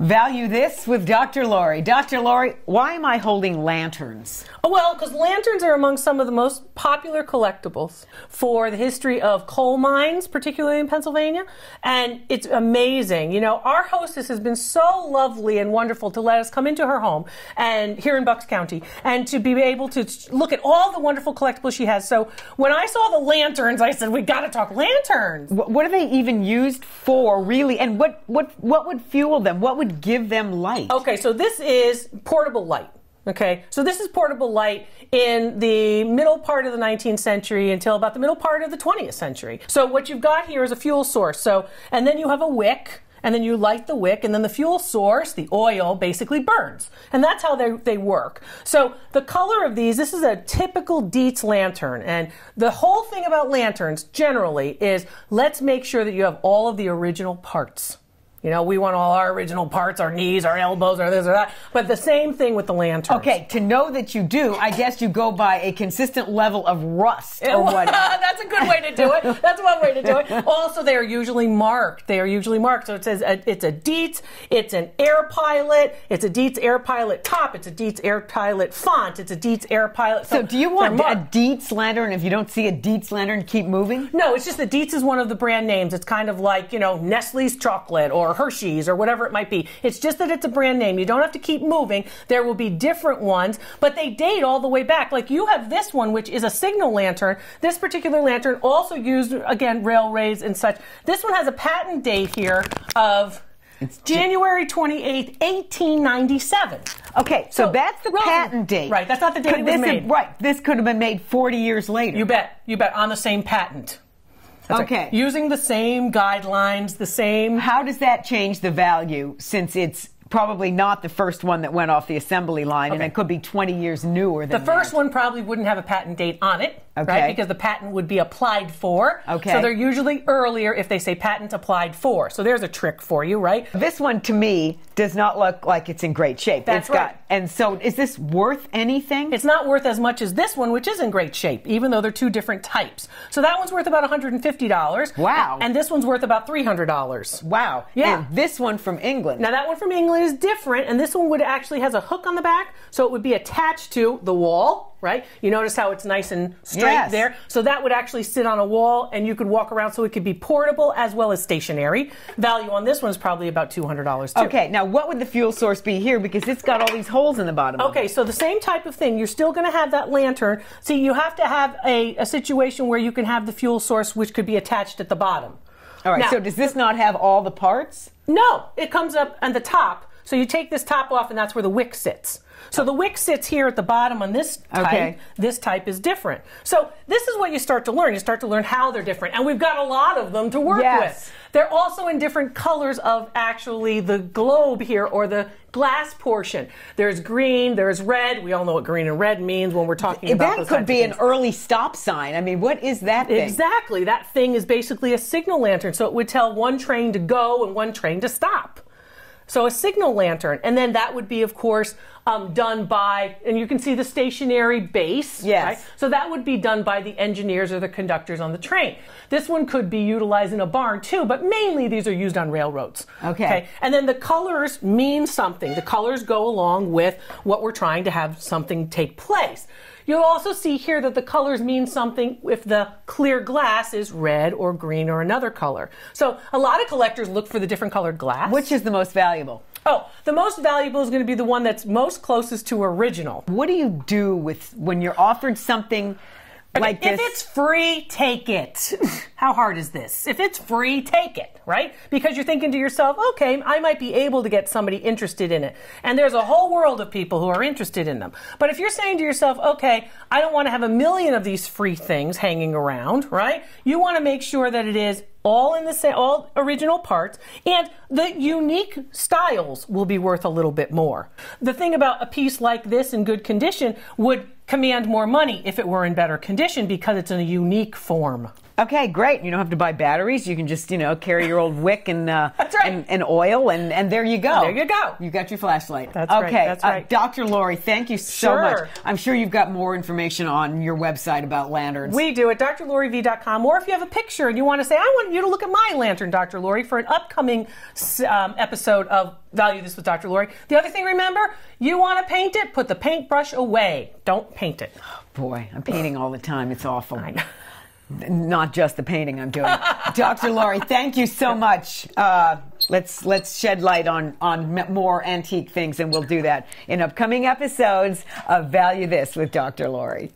Value This with Dr. Lori. Dr. Lori, why am I holding lanterns? Well, because lanterns are among some of the most popular collectibles for the history of coal mines, particularly in Pennsylvania. And it's amazing. You know, our hostess has been so lovely and wonderful to let us come into her home and here in Bucks County and to be able to look at all the wonderful collectibles she has. So when I saw the lanterns, I said, we got to talk lanterns. What are they even used for, really? And what would fuel them? What would give them light? Okay, so this is portable light. Okay, so this is portable light in the middle part of the 19th century until about the middle part of the 20th century. So what you've got here is a fuel source. So, and then you have a wick, and then you light the wick, and then the fuel source, the oil, basically burns. And that's how they work. So the color of these, this is a typical Dietz lantern. And the whole thing about lanterns generally is let's make sure that you have all of the original parts. You know, we want all our original parts, our knees, our elbows, or this or that. But the same thing with the lanterns. Okay, to know that you do, I guess you go by a consistent level of rust or whatever. That's a good way to do it. That's one way to do it. Also, they are usually marked. They are usually marked. So it says it's a Dietz, it's an Air Pilot, it's a Dietz Air Pilot top, it's a Dietz Air Pilot font, it's a Dietz Air Pilot. So do you want a Dietz lantern if you don't see a Dietz lantern, keep moving? No, it's just that Dietz is one of the brand names. It's kind of like, you know, Nestle's chocolate or Hershey's or whatever it might be. It's just that it's a brand name. You don't have to keep moving. There will be different ones, but they date all the way back. Like you have this one, which is a signal lantern. This particular lantern also used, again, railways and such. This one has a patent date here of January 28th, 1897. Okay, so that's the patent date. Right, that's not the date it was made. Right, this could have been made 40 years later. You bet, on the same patent. That's okay. Right. Using the same guidelines, the same... How does that change the value since it's probably not the first one that went off the assembly line and it could be 20 years newer than the first one probably wouldn't have a patent date on it, right? Because the patent would be applied for. Okay. So they're usually earlier if they say patent applied for. So there's a trick for you, right? This one to me does not look like it's in great shape. That's right. And so is this worth anything? It's not worth as much as this one, which is in great shape, even though they're two different types. So that one's worth about $150. Wow. And this one's worth about $300. Wow. Yeah. And this one from England. Now that one from England is different, and this one would actually has a hook on the back, so it would be attached to the wall, right? You notice how it's nice and straight there. So that would actually sit on a wall, and you could walk around, so it could be portable as well as stationary. Value on this one is probably about $200 too. Okay, now what would the fuel source be here? Because it's got all these holes in the bottom. Okay, so the same type of thing. You're still going to have that lantern. See, you have to have a situation where you can have the fuel source, which could be attached at the bottom. All right, now, so does this not have all the parts? No, it comes up on the top. So you take this top off, and that's where the wick sits. So the wick sits here at the bottom on this type. Okay. This type is different. So this is what you start to learn. You start to learn how they're different. And we've got a lot of them to work with. They're also in different colors of actually the globe here, or the glass portion. There's green, there's red. We all know what green and red means when we're talking about that could be an early stop sign. I mean, what is that thing? Exactly. That thing is basically a signal lantern. So it would tell one train to go and one train to stop. So a signal lantern, and then that would be, of course, done by, and you can see the stationary base. Yes. Right? So that would be done by the engineers or the conductors on the train. This one could be utilized in a barn too, but mainly these are used on railroads. Okay. And then the colors mean something. The colors go along with what we're trying to have something take place. You'll also see here that the colors mean something if the clear glass is red or green or another color. So a lot of collectors look for the different colored glass. Which is the most valuable? Oh, the most valuable is going to be the one that's most closest to original. What do you do with when you're offered something like this? If it's free, take it. How hard is this? If it's free, take it, right? Because you're thinking to yourself, okay, I might be able to get somebody interested in it. And there's a whole world of people who are interested in them. But if you're saying to yourself, okay, I don't want to have a million of these free things hanging around, right? You want to make sure that it is all in the same, all original parts, and the unique styles will be worth a little bit more. The thing about a piece like this in good condition would command more money if it were in better condition because it's in a unique form. Okay, great. You don't have to buy batteries. You can just, carry your old wick and That's right. and oil, and there you go. There you go. You got your flashlight. That's okay. right. That's right. Dr. Lori, thank you so Sure. much. I'm sure you've got more information on your website about lanterns. We do at drloriv.com, or if you have a picture and you want to say, I want you to look at my lantern, Dr. Lori, for an upcoming episode of Value This with Dr. Lori. The other thing, remember, you want to paint it, put the paintbrush away. Don't paint it. Boy, I'm painting all the time. It's awful. I know. Not just the painting I'm doing. Dr. Lori, thank you so much. Let's shed light on more antique things, and we'll do that in upcoming episodes of Value This with Dr. Lori.